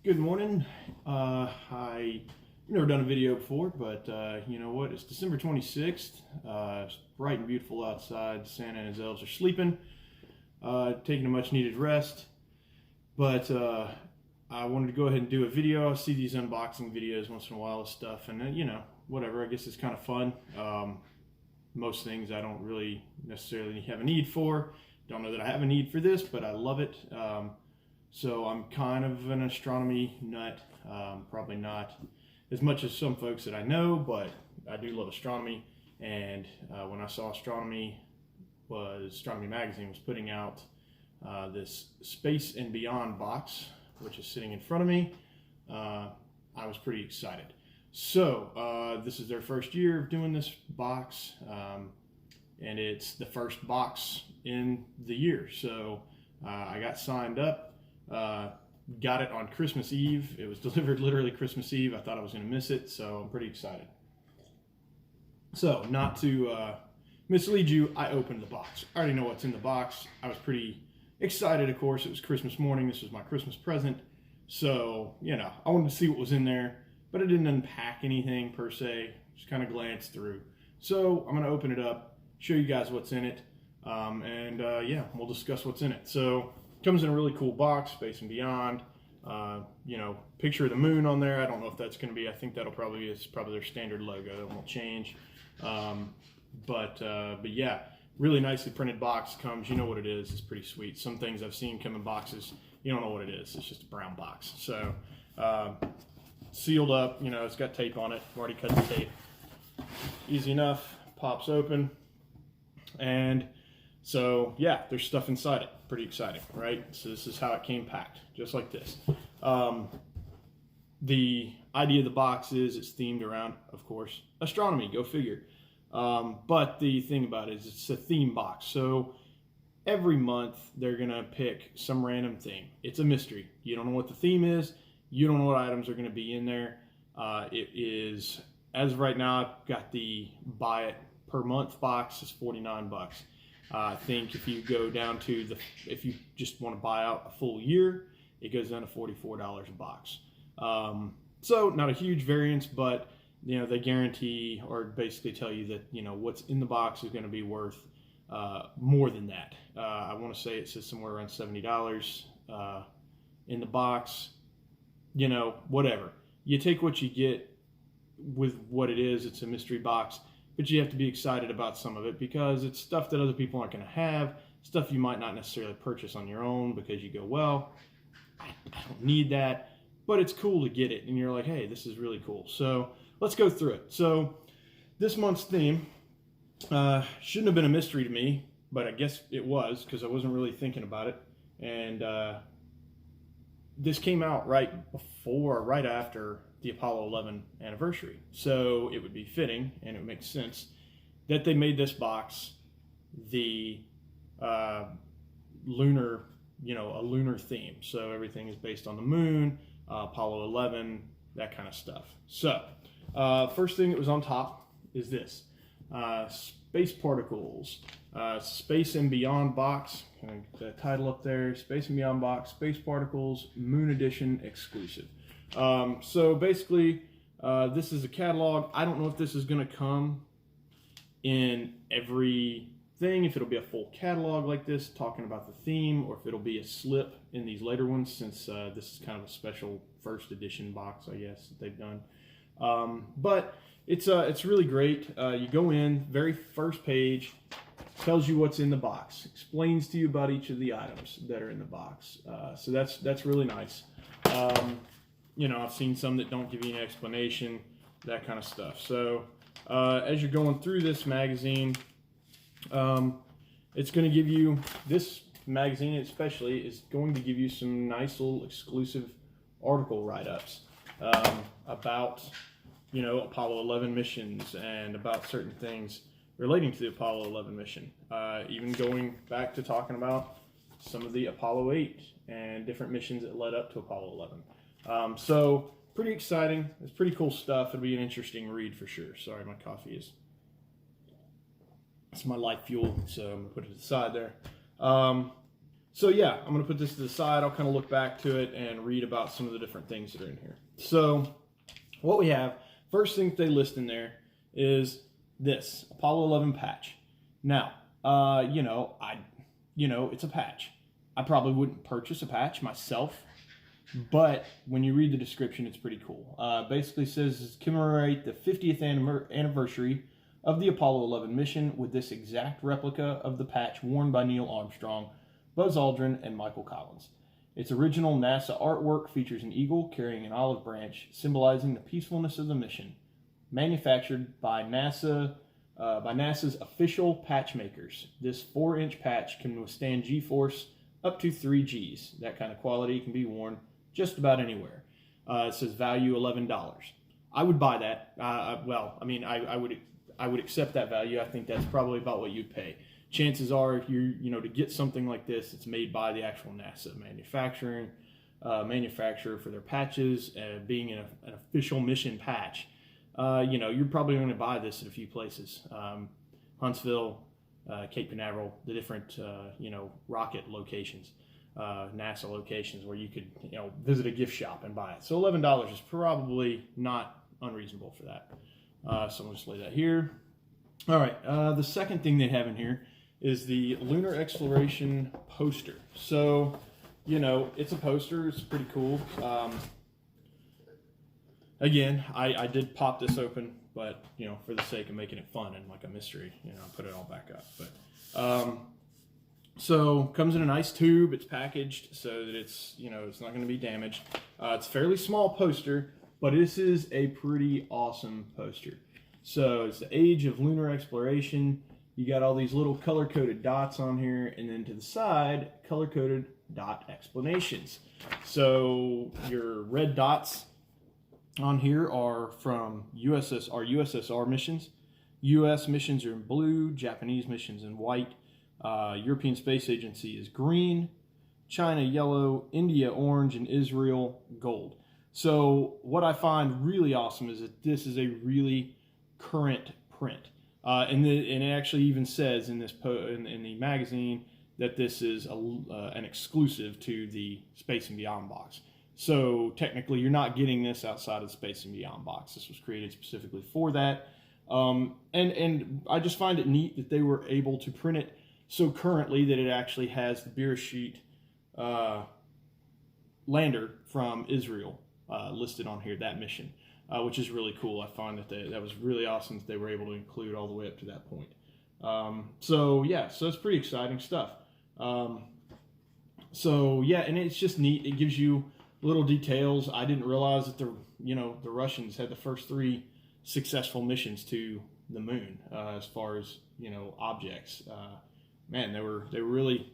Good morning. I've never done a video before, but you know what? It's December 26th. It's bright and beautiful outside. Santa and his elves are sleeping, taking a much needed rest. But I wanted to go ahead and do a video. I see these unboxing videos once in a while of stuff, and you know, whatever. I guess it's kind of fun. Most things I don't really necessarily have a need for. Don't know that I have a need for this, but I love it. So I'm kind of an astronomy nut, probably not as much as some folks that I know, but I do love astronomy. And when I saw Astronomy Magazine was putting out this Space and Beyond box, which is sitting in front of me, I was pretty excited. So this is their first year of doing this box, and it's the first box in the year. So I got signed up. Got it on Christmas Eve. It was delivered literally Christmas Eve. I thought I was going to miss it, so I'm pretty excited. So, not to mislead you, I opened the box. I already know what's in the box. I was pretty excited, of course. It was Christmas morning. This was my Christmas present. So, you know, I wanted to see what was in there, but I didn't unpack anything per se. Just kind of glanced through. So, I'm going to open it up, show you guys what's in it, and yeah, we'll discuss what's in it. So, comes in a really cool box, Space and Beyond. You know, picture of the moon on there. I don't know if that's going to be. I think that'll probably is probably their standard logo. That won't change. But yeah, really nicely printed box. Comes. You know what it is. It's pretty sweet. Some things I've seen come in boxes. You don't know what it is. It's just a brown box. So sealed up. You know, it's got tape on it. I've already cut the tape. Easy enough. Pops open. And so yeah, there's stuff inside it. Pretty exciting, right? So this is how it came packed, just like this. The idea of the box is it's themed around, of course, astronomy. Go figure. But the thing about it is it's a theme box. So every month they're gonna pick some random theme. It's a mystery. You don't know what the theme is. You don't know what items are gonna be in there. It is, as of right now, I've got the buy it per month box. It's $49. I think if you go down to if you just want to buy out a full year, it goes down to $44 a box. So not a huge variance, but you know, they guarantee or basically tell you that, you know, what's in the box is going to be worth more than that. I want to say it says somewhere around $70 in the box. You know, whatever. You take what you get with what it is. It's a mystery box. But you have to be excited about some of it because it's stuff that other people aren't going to have, stuff you might not necessarily purchase on your own because you go, well, I don't need that, but it's cool to get it. And you're like, hey, this is really cool. So let's go through it. So this month's theme shouldn't have been a mystery to me, but I guess it was because I wasn't really thinking about it. And this came out right before, right after the Apollo 11 anniversary. So it would be fitting, and it makes sense, that they made this box the lunar, you know, a lunar theme. So everything is based on the moon, Apollo 11, that kind of stuff. So first thing that was on top is this, space particles, Space and Beyond box. The title up there, Space and Beyond box, space particles, Moon Edition exclusive. So basically, this is a catalog. I don't know if this is going to come in every thing, if it'll be a full catalog like this, talking about the theme, or if it'll be a slip in these later ones, since this is kind of a special first edition box, I guess, that they've done. But it's really great. You go in, very first page, tells you what's in the box, explains to you about each of the items that are in the box. So that's really nice. You know, I've seen some that don't give you an explanation, that kind of stuff. So as you're going through this magazine, it's going to give you, this magazine especially is going to give you some nice little exclusive article write-ups about, you know, Apollo 11 missions and about certain things relating to the Apollo 11 mission. Even going back to talking about some of the Apollo 8 and different missions that led up to Apollo 11. So pretty exciting. It's pretty cool stuff. It'll be an interesting read for sure. Sorry, my coffee is, it's my life fuel, so I'm gonna put it aside there. So yeah, I'm going to put this to the side. I'll kind of look back to it and read about some of the different things that are in here. So what we have, first thing that they list in there is this Apollo 11 patch. Now, it's a patch. I probably wouldn't purchase a patch myself, but when you read the description, it's pretty cool. Basically says commemorate the 50th anniversary of the Apollo 11 mission with this exact replica of the patch worn by Neil Armstrong, Buzz Aldrin, and Michael Collins. Its original NASA artwork features an eagle carrying an olive branch, symbolizing the peacefulness of the mission. Manufactured by NASA's official patch makers, this 4-inch patch can withstand G-force up to 3 Gs. That kind of quality can be worn just about anywhere. It says value $11. I would buy that. I would accept that value. I think that's probably about what you'd pay. Chances are, if to get something like this, it's made by the actual NASA manufacturer for their patches, being an official mission patch. You're probably going to buy this at a few places. Huntsville, Cape Canaveral, the different, rocket locations, NASA locations where you could, visit a gift shop and buy it. So $11 is probably not unreasonable for that. So I'm going to just lay that here. All right. The second thing they have in here is the lunar exploration poster. So, it's a poster. It's pretty cool. Again, I did pop this open, but, for the sake of making it fun and like a mystery, I put it all back up. But, so comes in a nice tube. It's packaged so that it's not going to be damaged. It's a fairly small poster, but this is a pretty awesome poster. So it's the age of lunar exploration. You got all these little color-coded dots on here, and then to the side, color-coded dot explanations. So your red dots on here are from USSR missions. US missions are in blue, Japanese missions in white, European Space Agency is green, China yellow, India orange, and Israel gold. So what I find really awesome is that this is a really current print. And it actually even says in the magazine that this is an exclusive to the Space and Beyond box. So technically, you're not getting this outside of the Space and Beyond box. This was created specifically for that. And I just find it neat that they were able to print it so currently that it actually has the Beresheet lander from Israel listed on here, that mission. Which is really cool. I find that was really awesome that they were able to include all the way up to that point. So it's pretty exciting stuff. And it's just neat. It gives you little details. I didn't realize that the Russians had the first 3 successful missions to the moon as far as objects. They were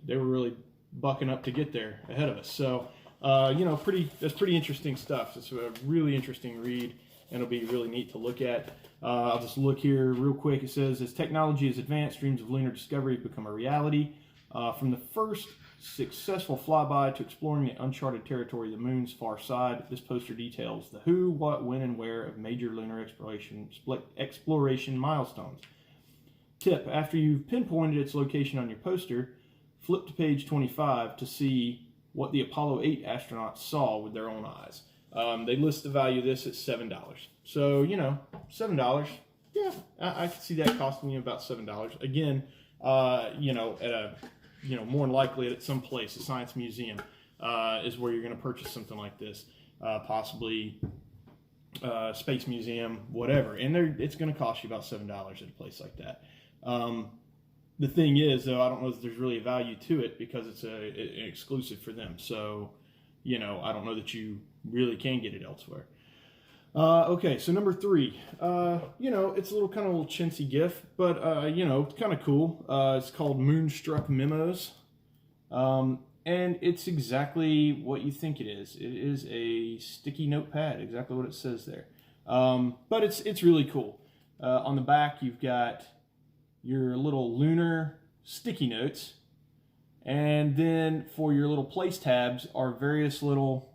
really bucking up to get there ahead of us. So. That's pretty interesting stuff. It's a really interesting read, and it'll be really neat to look at. I'll just look here real quick. It says, as technology has advanced, dreams of lunar discovery have become a reality. From the first successful flyby to exploring the uncharted territory of the moon's far side, this poster details the who, what, when, and where of major lunar exploration milestones. Tip, after you've pinpointed its location on your poster, flip to page 25 to see what the Apollo 8 astronauts saw with their own eyes. They list the value of this at $7. So, $7. Yeah, I could see that costing you about $7. Again, at a, more than likely at some place, a science museum, is where you're going to purchase something like this. Possibly Space Museum, whatever. And it's going to cost you about $7 at a place like that. The thing is, though, I don't know if there's really a value to it because it's an exclusive for them. So, I don't know that you really can get it elsewhere. Okay, so number 3. It's a little chintzy gift, but, kind of cool. It's called Moonstruck Memos. And it's exactly what you think it is. It is a sticky notepad, exactly what it says there. But it's really cool. On the back, you've got your little lunar sticky notes, and then for your little place tabs are various little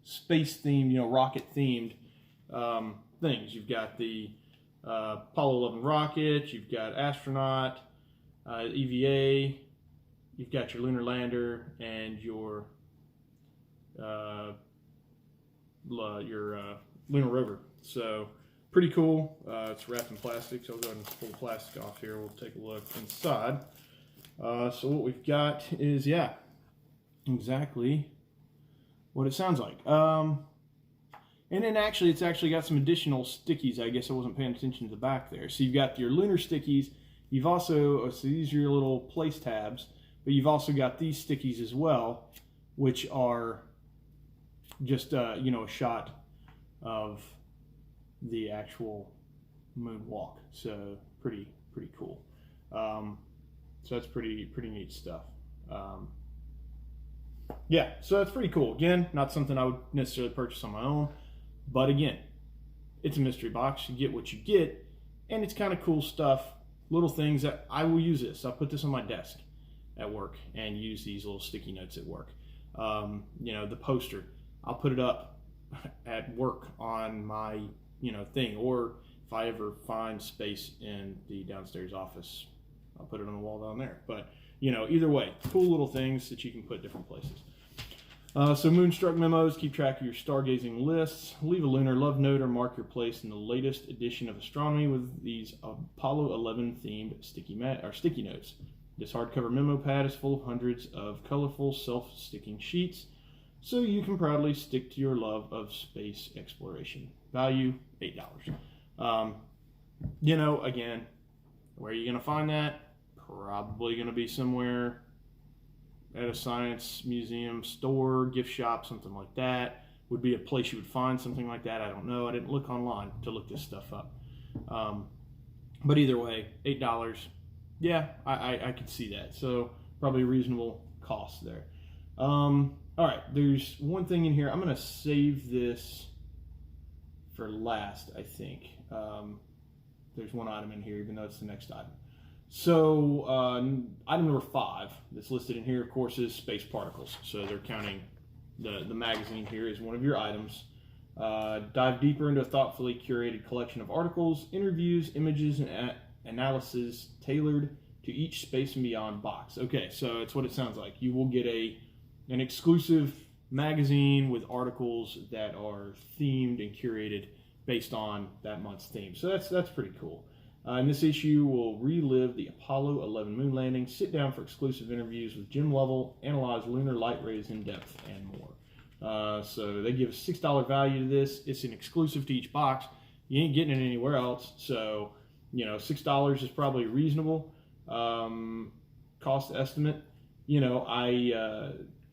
space themed, rocket themed things. You've got the Apollo 11 rocket, you've got astronaut, EVA, you've got your lunar lander and your lunar rover. So pretty cool. It's wrapped in plastic, so I'll go ahead and pull the plastic off here. We'll take a look inside. So what we've got is, yeah, exactly what it sounds like. And then actually, it's actually got some additional stickies. I guess I wasn't paying attention to the back there. So you've got your lunar stickies. You've also, so these are your little place tabs, but you've also got these stickies as well, which are just, you know, a shot of the actual moonwalk. So pretty cool. So that's pretty neat stuff. Yeah, so that's pretty cool. Again, not something I would necessarily purchase on my own, but again, it's a mystery box. You get what you get, and it's kind of cool stuff. Little things that I will use this. I'll put this on my desk at work and use these little sticky notes at work. You know, the poster, I'll put it up at work on my, you know, thing, or if I ever find space in the downstairs office, I'll put it on the wall down there. But, you know, either way, cool little things that you can put different places. So Moonstruck memos, keep track of your stargazing lists, leave a lunar love note, or mark your place in the latest edition of Astronomy with these Apollo 11 themed sticky notes. This hardcover memo pad is full of hundreds of colorful self-sticking sheets, so you can proudly stick to your love of space exploration. Value, $8. You know, again, where are you going to find that? Probably going to be somewhere at a science museum, store, gift shop, something like that. Would be a place you would find something like that. I don't know. I didn't look online to look this stuff up. But either way, $8. Yeah, I could see that. So probably a reasonable cost there. All right, there's one thing in here. I'm going to save this for last, I think. There's one item in here, even though it's the next item. So item number 5 that's listed in here, of course, is space particles. So they're counting the magazine here as one of your items. Dive deeper into a thoughtfully curated collection of articles, interviews, images, and analysis tailored to each Space and Beyond box. Okay, so it's what it sounds like. You will get an exclusive magazine with articles that are themed and curated based on that month's theme. So that's pretty cool. In this issue, we'll relive the Apollo 11 moon landing, sit down for exclusive interviews with Jim Lovell, analyze lunar light rays in depth, and more. So they give a $6 value to this. It's an exclusive to each box. You ain't getting it anywhere else. So, you know, $6 is probably reasonable. Cost estimate. You know,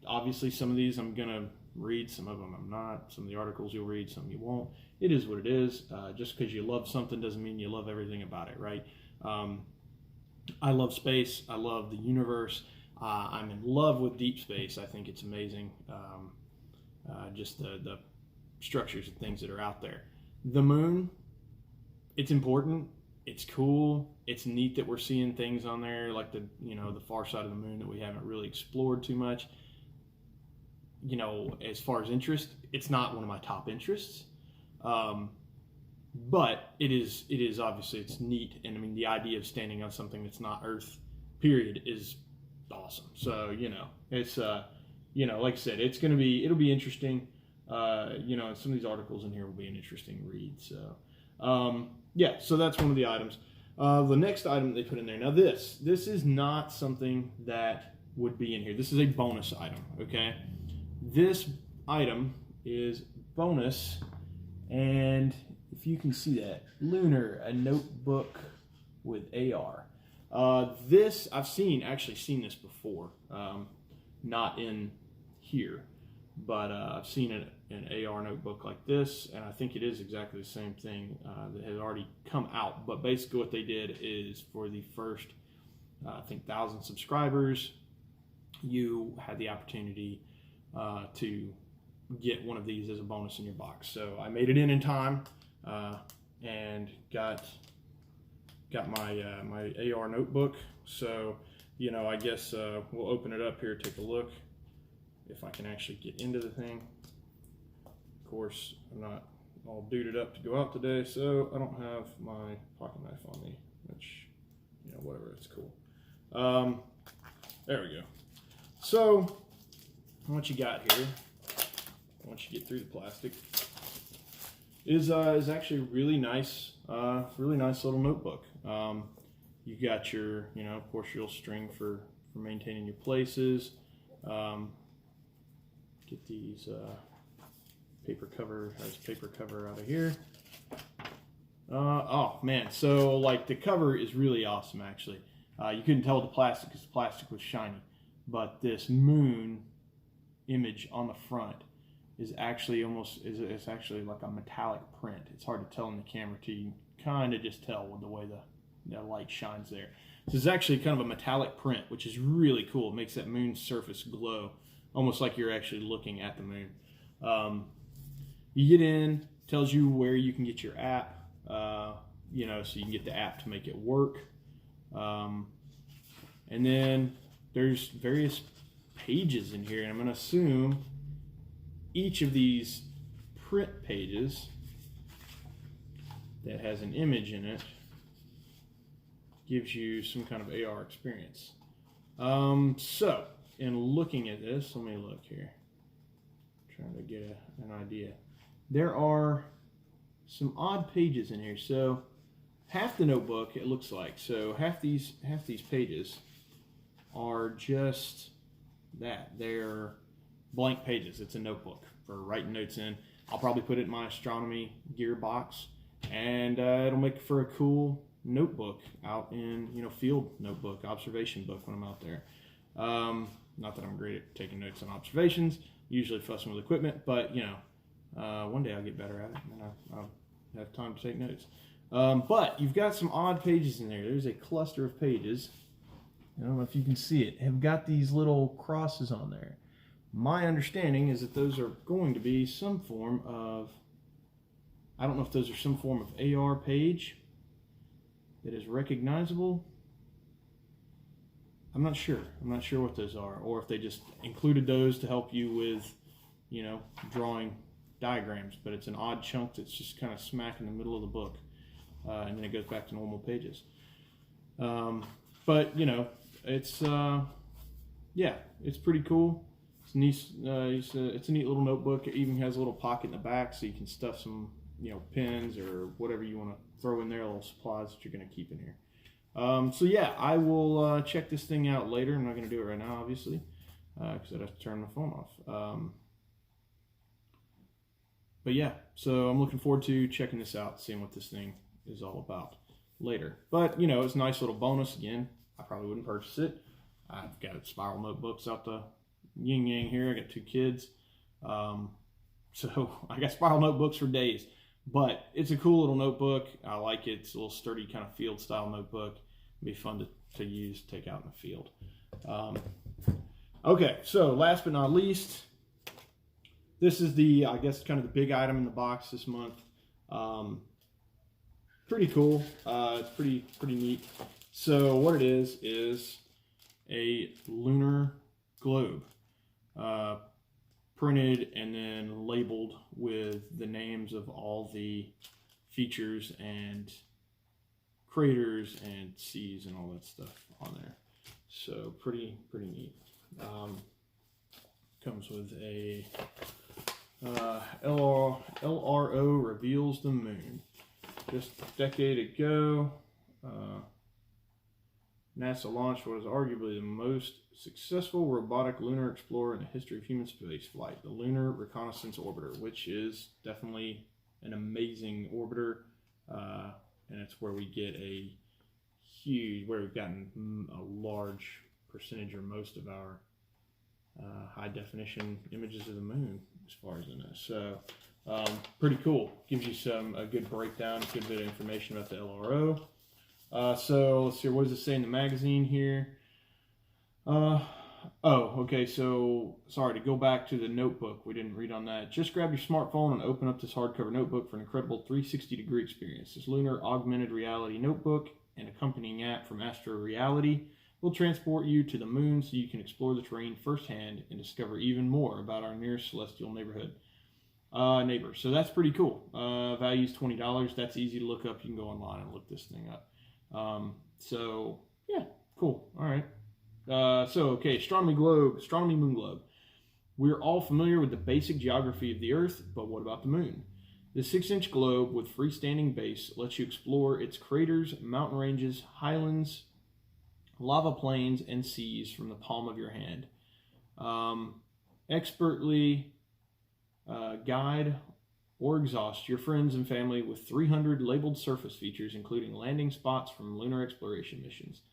obviously some of these I'm going to read, some of them I'm not. Some of the articles you'll read, some you won't. It is what it is. Just because you love something doesn't mean you love everything about it, right? I love space. I love the universe. I'm in love with deep space. I think it's amazing. Just the structures and things that are out there. The moon, it's important. It's cool. It's neat that we're seeing things on there like the far side of the moon that we haven't really explored too much. You know, as far as interest, it's not one of my top interests. But it is obviously, it's neat. And I mean, the idea of standing on something that's not Earth, period, is awesome. So, you know, it's, you know, like I said, it'll be interesting. You know, some of these articles in here will be an interesting read. So, yeah, so that's one of the items. The next item they put in there. Now this is not something that would be in here. This is a bonus item, okay? This item is bonus, and if you can see that, Lunar, a notebook with AR. This, I've actually seen this before, not in here, but I've seen an AR notebook like this, and I think it is exactly the same thing that has already come out. But basically what they did is for the first, I think, 1,000 subscribers, you had the opportunity to get one of these as a bonus in your box. So I made it in time and got my my AR notebook. So, you know, I guess we'll open it up here, take a look if I can actually get into the thing. Of course, I'm not all duded up to go out today, so I don't have my pocket knife on me, which, you know, whatever, it's cool. There we go. So, what you got here, once you get through the plastic, is actually a really nice little notebook. You got your, of course, your string for maintaining your places. Get these paper cover out of here. Oh man, so like the cover is really awesome actually. You couldn't tell with the plastic because the plastic was shiny, but this moon image on the front is actually it's actually like a metallic print. It's hard to tell in the camera too. You can kind of just tell with the way the light shines there. This is actually kind of a metallic print, which is really cool. It makes that moon surface glow, almost like you're actually looking at the moon. You get in, tells you where you can get your app, so you can get the app to make it work. And then there's various pages in here, and I'm going to assume each of these print pages that has an image in it gives you some kind of AR experience. So, in looking at this, let me look here. Trying to get an idea. There are some odd pages in here. So, half the notebook, it looks like. So, half these pages are just that. They're blank pages. It's a notebook for writing notes in. I'll probably put it in my astronomy gear box, and it'll make for a cool notebook out in, field notebook, observation book when I'm out there. Not that I'm great at taking notes on observations, usually fussing with equipment, but one day I'll get better at it and I'll have time to take notes. But you've got some odd pages in there. There's a cluster of pages. I don't know if you can see it. Have got these little crosses on there. My understanding is that those are going to be some form of, I don't know if those are some form of AR page that is recognizable. I'm not sure. I'm not sure what those are, or if they just included those to help you with, drawing diagrams. But it's an odd chunk that's just kind of smack in the middle of the book, and then it goes back to normal pages. But it's it's pretty cool. It's neat. It's a neat little notebook. It even has a little pocket in the back, so you can stuff some pens or whatever you want to throw in there, little supplies that you're going to keep in here. So yeah, I will check this thing out later. I'm not going to do it right now, obviously, because I'd have to turn my phone off. But yeah, so I'm looking forward to checking this out, seeing what this thing is all about later. But it's a nice little bonus. Again, I probably wouldn't purchase it. I've got spiral notebooks out the yin yang here. I got 2 kids, so I got spiral notebooks for days. But it's a cool little notebook. I like it. It's a little sturdy kind of field style notebook. It'd be fun to use, take out in the field. Okay, so last but not least, this is I guess kind of the big item in the box this month. Pretty cool. It's pretty neat. So what it is a lunar globe. Printed and then labeled with the names of all the features and craters and seas and all that stuff on there. So pretty neat. Comes with a LRO reveals the moon. Just a decade ago, NASA launched what is arguably the most successful robotic lunar explorer in the history of human spaceflight, the Lunar Reconnaissance Orbiter, which is definitely an amazing orbiter, and it's where we get where we've gotten a large percentage or most of our high definition images of the moon as far as in this. So pretty cool. Gives you a good breakdown, a good bit of information about the LRO. So let's see, what does it say in the magazine here? Okay, so sorry, to go back to the notebook, we didn't read on that. Just grab your smartphone and open up this hardcover notebook for an incredible 360-degree experience. This lunar augmented reality notebook and accompanying app from Astro Reality will transport you to the moon so you can explore the terrain firsthand and discover even more about our nearest celestial neighbor. So that's pretty cool. Value's $20. That's easy to look up. You can go online and look this thing up. So yeah, cool. All right. Okay, astronomy globe, astronomy moon globe. We're all familiar with the basic geography of the Earth, but what about the moon? The 6-inch globe with freestanding base lets you explore its craters, mountain ranges, highlands, lava plains, and seas from the palm of your hand. Expertly guide or exhaust your friends and family with 300 labeled surface features, including landing spots from lunar exploration missions.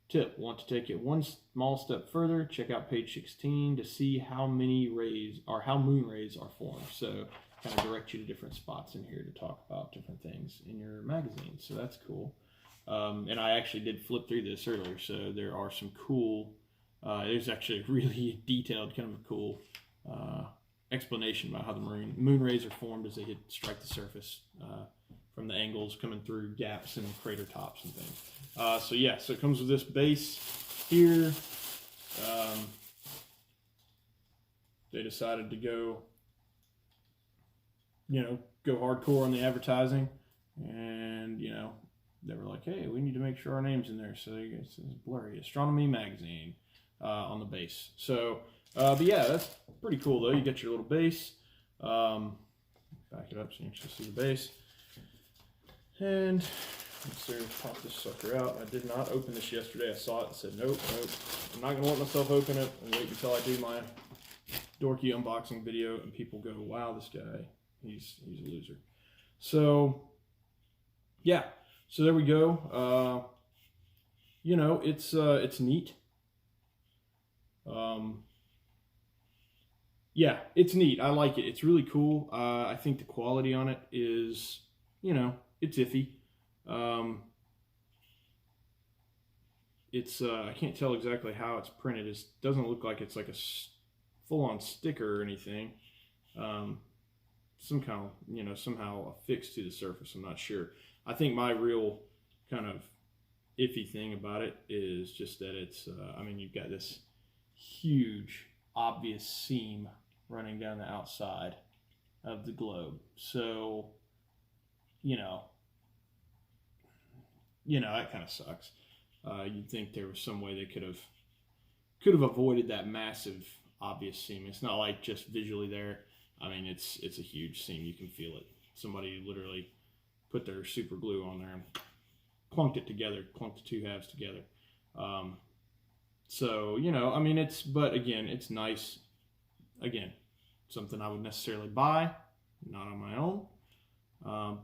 Tip: want to take it one small step further? Check out page 16 to see how many rays or how moon rays are formed. So, kind of direct you to different spots in here to talk about different things in your magazine. So that's cool. And I actually did flip through this earlier, so there are some cool. There's actually a really detailed, kind of a cool explanation about how the moon rays are formed as they strike the surface from the angles coming through gaps in crater tops and things. So yeah, so it comes with this base here. They decided to go hardcore on the advertising, and they were like, hey, we need to make sure our name's in there. So it's blurry. Astronomy Magazine on the base. So, but yeah, that's pretty cool though. You get your little base. Back it up so you can see the base. And let's see, pop this sucker out. I did not open this yesterday. I saw it and said, nope. I'm not going to let myself open it and wait until I do my dorky unboxing video and people go, wow, this guy, he's a loser. So, yeah. So there we go. It's neat. Yeah, it's neat. I like it. It's really cool. I think the quality on it is, it's iffy. I can't tell exactly how it's printed. It doesn't look like it's like a full-on sticker or anything. Some kind of, somehow affixed to the surface. I'm not sure. I think my real kind of iffy thing about it is just that it's, you've got this huge, obvious seam running down the outside of the globe. So, that kind of sucks. You'd think there was some way they could have avoided that massive, obvious seam. It's not like just visually there. It's a huge seam. You can feel it. Somebody literally put their super glue on there and clunked it together, clunked the two halves together. But again, it's nice. Again, something I would necessarily buy, not on my own.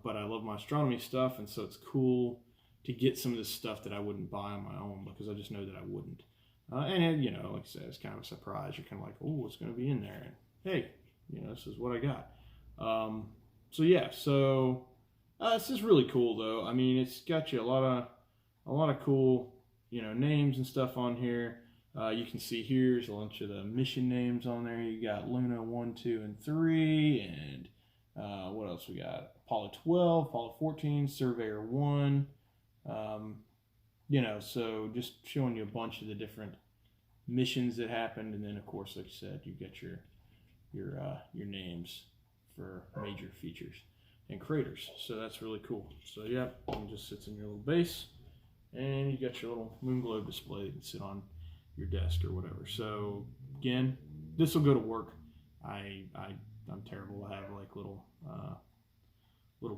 But I love my astronomy stuff, and so it's cool to get some of this stuff that I wouldn't buy on my own because I just know that I wouldn't. Like I said, it's kind of a surprise. You're kind of like, oh, what's going to be in there? And hey, this is what I got. This is really cool though. It's got you a lot of cool, names and stuff on here. You can see here's a bunch of the mission names on there. You got Luna 1, 2, and 3, and what else we got? Apollo 12, Apollo 14, Surveyor 1. So just showing you a bunch of the different missions that happened, and then of course, like I said, you get your names for major features and craters. So that's really cool. So yeah, it just sits in your little base, and you got your little moon globe display that can sit on your desk or whatever. So again, this will go to work. I'm terrible. I have like little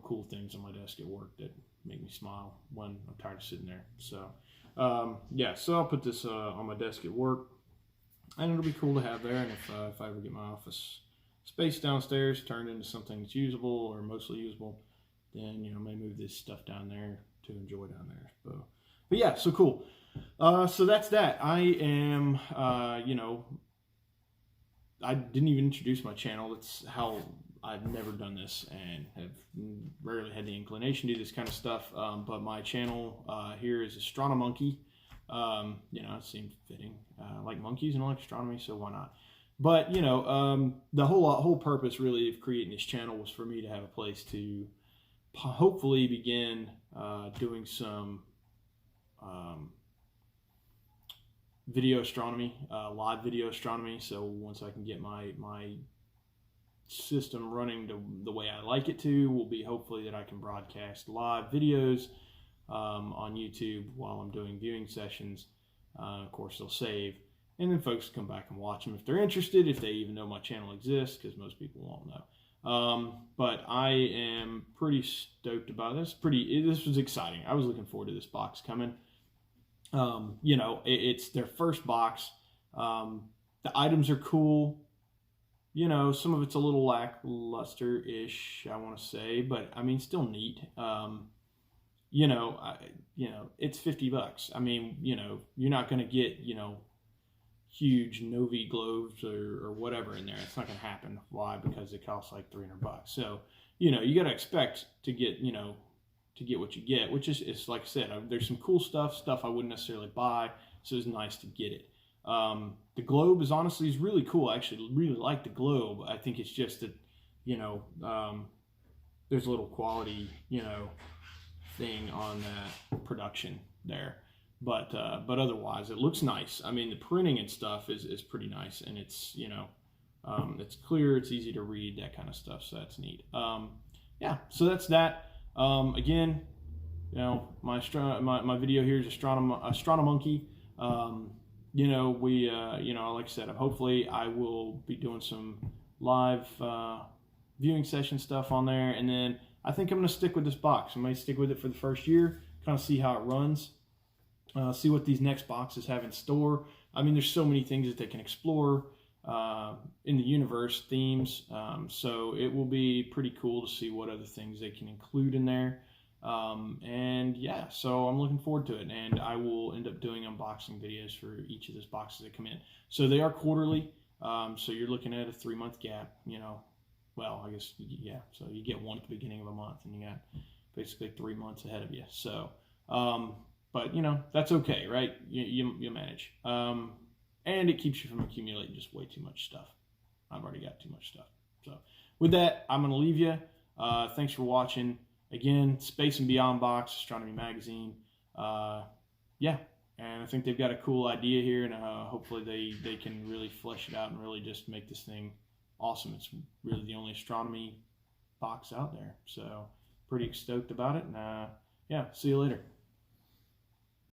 cool things on my desk at work that make me smile when I'm tired of sitting there. So so I'll put this on my desk at work, and it'll be cool to have there. And if I ever get my office space downstairs turned into something that's usable or mostly usable, then I may move this stuff down there to enjoy down there. But yeah, so cool. So that's that. I am I didn't even introduce my channel. That's how I've never done this and have rarely had the inclination to do this kind of stuff. But my channel here is Astronomonkey. It seemed fitting. I like monkeys and I like astronomy, so why not? But the whole purpose really of creating this channel was for me to have a place to hopefully begin doing some video astronomy, live video astronomy. So once I can get my system running the way I like it to, will be hopefully that I can broadcast live videos on YouTube while I'm doing viewing sessions Of course, they'll save, and then folks come back and watch them if they're interested, if they even know my channel exists, because most people won't know. But I am pretty stoked about this. This was exciting. I was looking forward to this box coming. You know, it's their first box. The items are cool. You know, some of it's a little lackluster-ish, I want to say, but I mean, still neat. You know, it's $50. I mean, you know, you're not going to get, you know, huge Novi globes or whatever in there. It's not going to happen. Why? Because it costs like $300. So, you know, you got to expect to get, you know, to get what you get, which is like I said, there's some cool stuff I wouldn't necessarily buy, so it's nice to get it. The globe is really cool. I actually really like the globe. I think it's just that, you know, there's a little quality, you know, thing on that production there. But otherwise, it looks nice. I mean, the printing and stuff is pretty nice, and it's, you know, it's clear, it's easy to read, that kind of stuff, so that's neat. Yeah, so that's that. Again, you know, my video here is Astronomonkey. You know, you know, like I said, hopefully I will be doing some live viewing session stuff on there, and then I think I'm going to stick with this box. I might stick with it for the first year, kind of see how it runs, see what these next boxes have in store. I mean, there's so many things that they can explore in the universe, themes, so it will be pretty cool to see what other things they can include in there. And yeah, so I'm looking forward to it, and I will end up doing unboxing videos for each of those boxes that come in. So they are quarterly, so you're looking at a 3-month gap, you know. Well, I guess, yeah, so you get one at the beginning of a month, and you got basically 3 months ahead of you. So, but, you know, that's okay, right? You manage. And it keeps you from accumulating just way too much stuff. I've already got too much stuff. So with that, I'm going to leave you. Thanks for watching. Again, Space and Beyond box, Astronomy Magazine. Yeah, and I think they've got a cool idea here, and hopefully they can really flesh it out and really just make this thing awesome. It's really the only astronomy box out there. So pretty stoked about it. And yeah, see you later.